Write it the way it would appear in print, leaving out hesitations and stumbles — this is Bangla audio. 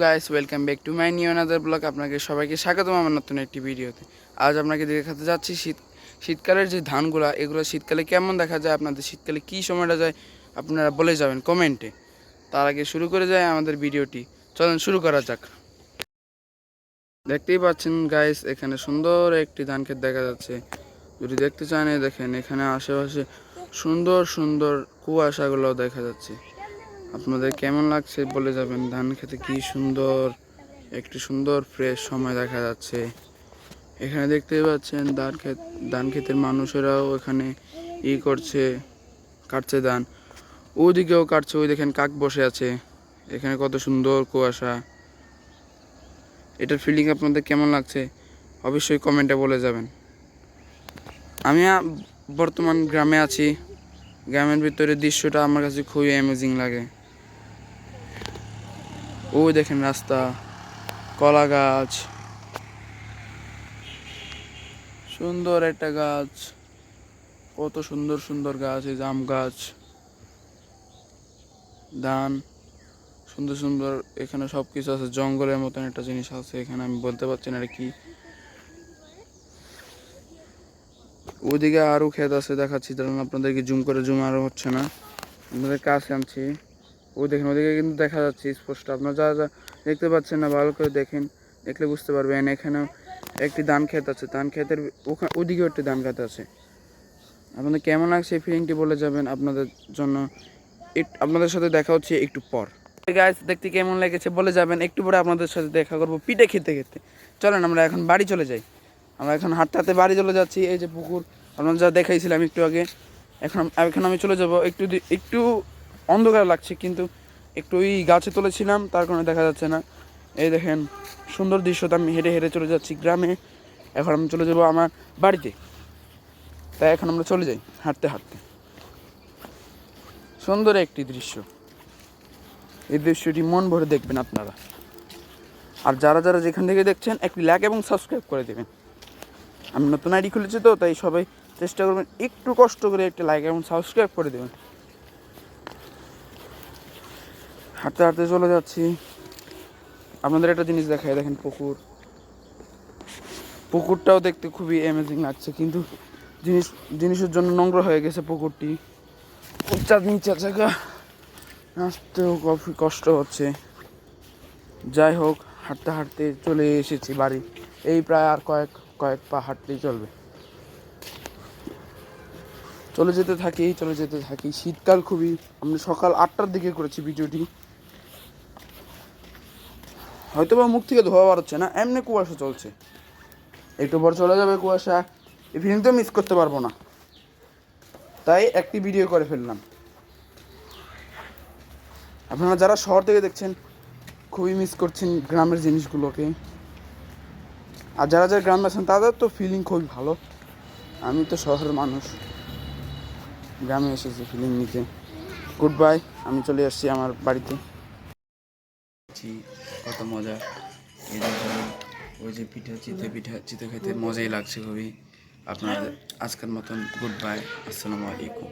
Guys welcome back to my new another blog. আপনাকে সবাইকে স্বাগতম আমার নতুন একটি ভিডিওতে। আজ আপনাকে দেখাতে যাচ্ছি শীতকালের যে ধানগুলা, এগুলো শীতকালে কেমন দেখা যায়, আপনাদের শীতকালে কী সময়টা যায় আপনারা বলে যাবেন কমেন্টে। তার আগে শুরু করে যায় আমাদের ভিডিওটি। চলেন শুরু করা যাক। দেখতেই পাচ্ছেন গাইস, এখানে সুন্দর একটি ধান ক্ষেত দেখা যাচ্ছে। যদি দেখতে চান দেখেন, এখানে আশেপাশে সুন্দর সুন্দর কুয়াশাগুলো দেখা যাচ্ছে। আপনাদের কেমন লাগছে বলে যাবেন। ধান খেতে কি সুন্দর একটি সুন্দর ফ্রেশ সময় দেখা যাচ্ছে। এখানে দেখতেই পাচ্ছেন ধান ক্ষেতের মানুষেরাও এখানে করছে, কাটছে ধান। ওইদিকেও কাটছে, ওই দেখেন কাক বসে আছে। এখানে কত সুন্দর কুয়াশা। এটার ফিলিং আপনাদের কেমন লাগছে অবশ্যই কমেন্টে বলে যাবেন। আমি বর্তমান গ্রামে আছি। গ্রামের ভিতরে দৃশ্যটা আমার কাছে খুবই অ্যামেজিং লাগে। ওই দেখেন রাস্তা, কলা গাছ, সুন্দর একটা গাছ, কত সুন্দর সুন্দর গাছ, এই জাম গাছ, ধান, সুন্দর সুন্দর এখানে সব কিছু আছে। জঙ্গলের মতন একটা জিনিস আছে এখানে, আমি বলতে পারছি না এটা কি। ওইদিকে আরও ক্ষেত আছে, দেখাচ্ছি ধরুন আপনাদেরকে, জুম আরও হচ্ছে না, আপনাদের কাছে আনছি। ওই দেখেন, ওদিকে কিন্তু দেখা যাচ্ছে স্পষ্ট। আপনারা যা যা দেখতে পাচ্ছেন না, ভালো করে দেখেন, দেখলে বুঝতে পারবেন। এখানেও একটি ধান ক্ষেত আছে, ধান ক্ষেতের ওদিকেও একটি ধান ক্ষেত আছে। আপনাদের কেমন লাগছে এই ফিলিংটি বলে যাবেন। আপনাদের জন্য আপনাদের সাথে দেখা হচ্ছে একটু পর। গাইস, দেখতে কেমন লেগেছে বলে যাবেন। একটু পরে আপনাদের সাথে দেখা করবো পিঠে খেতে খেতে। চলেন আমরা এখন বাড়ি চলে যাই। আমরা এখন হাঁটতে হাঁটতে বাড়ি চলে যাচ্ছি। এই যে পুকুর আপনারা যা দেখাইছিলাম একটু আগে, এখন আমি চলে যাব। একটু অন্ধকার লাগছে, কিন্তু একটু ওই গাছে তুলেছিলাম, তার কারণে দেখা যাচ্ছে না। এই দেখেন সুন্দর দৃশ্যটা, আমি হেঁটে হেঁটে চলে যাচ্ছি গ্রামে। এখন আমি চলে যাব আমার বাড়িতে। তাই এখন আমরা চলে যাই হাঁটতে হাঁটতে। সুন্দর একটি দৃশ্য, এই দৃশ্যটি মন ভরে দেখবেন আপনারা। আর যারা যারা যেখান থেকে দেখছেন একটি লাইক এবং সাবস্ক্রাইব করে দেবেন। আমি নতুন আইডি খুলেছি তো, তাই সবাই চেষ্টা করবেন একটু কষ্ট করে একটি লাইক এবং সাবস্ক্রাইব করে দেবেন। হাঁটতে হাঁটতে চলে যাচ্ছি। আপনাদের একটা জিনিস দেখায়, দেখেন পুকুরটাও দেখতে খুবই অ্যামেজিং লাগছে, কিন্তু জিনিসের জন্য নোংরা হয়ে গেছে পুকুরটি। উচ্চার নিচের জায়গা, আসতেও খুবই কষ্ট হচ্ছে। যাই হোক, হাঁটতে হাঁটতে চলে এসেছি বাড়ি। এই প্রায় আর কয়েক পা হাঁটতেই চলবে। চলে যেতে থাকি। শীতকাল খুবই, আমি সকাল 8টার দিকে করেছি ভিডিওটি। হয়তো বা মুখ থেকে ধোয়া বার হচ্ছে না, এমনি কুয়াশা চলছে। একটু পর চলে যাবে কুয়াশা, এই ফিলিং তো মিস করতে পারবো না, তাই একটি ভিডিও করে ফেললাম। আপনারা যারা শহর থেকে দেখছেন খুবই মিস করছেন গ্রামের জিনিসগুলোকে। আর যারা যারা গ্রামে আছেন তাদের তো ফিলিং খুবই ভালো। আমি তো শহরের মানুষ, গ্রামে এসেছি ফিলিং নিতে। গুড বাই, আমি চলে আসছি আমার বাড়িতে। কত মজা, এই যে ওই যে চিতে খেতে মজাই লাগছে খুবই। আপনাদের আজকের মতন গুড বাই, আসসালামু আলাইকুম।